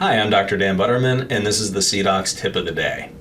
Hi, I'm Dr. Dan Butterman, and this is the CDOCS tip of the day.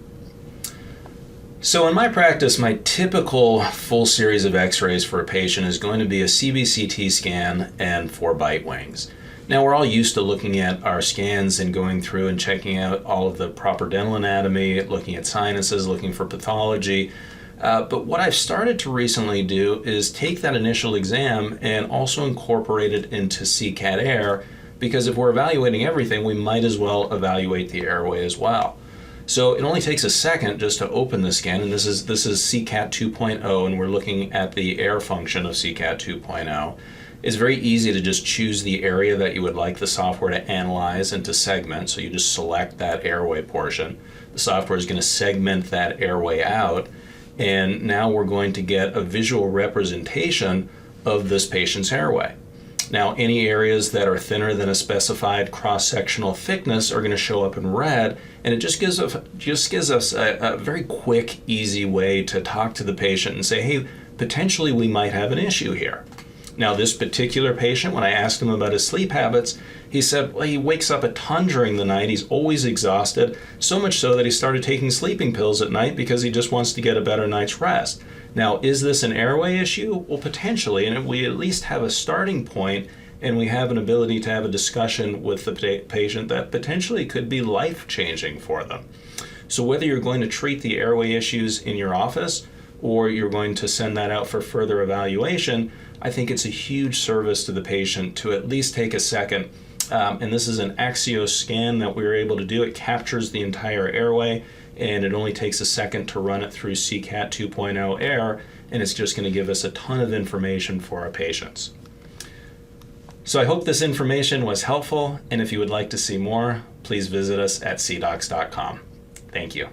So in my practice, my typical full series of x-rays for a patient is going to be a CBCT scan and 4 bite wings. Now, we're all used to looking at our scans and going through and checking out all of the proper dental anatomy, looking at sinuses, looking for pathology. But what I've started to recently do is take that initial exam and also incorporate it into SICAT Air, because if we're evaluating everything, we might as well evaluate the airway as well. So it only takes a second just to open the scan, and this is SICAT 2.0, and we're looking at the air function of SICAT 2.0. It's very easy to just choose the area that you would like the software to analyze and to segment, so you just select that airway portion. The software is going to segment that airway out, and now we're going to get a visual representation of this patient's airway. Now, any areas that are thinner than a specified cross-sectional thickness are going to show up in red, and it just gives us a very quick, easy way to talk to the patient and say, hey, potentially we might have an issue here. Now, this particular patient, when I asked him about his sleep habits, he said, well, he wakes up a ton during the night, he's always exhausted, so much so that he started taking sleeping pills at night because he just wants to get a better night's rest. Now, is this an airway issue? Well, potentially, and we at least have a starting point, and we have an ability to have a discussion with the patient that potentially could be life-changing for them. So whether you're going to treat the airway issues in your office or you're going to send that out for further evaluation, I think it's a huge service to the patient to at least take a second. And this is an Axios scan that we were able to do. It captures the entire airway, and it only takes a second to run it through SICAT 2.0 Air, and it's just going to give us a ton of information for our patients. So I hope this information was helpful, and if you would like to see more, please visit us at cdocs.com. Thank you.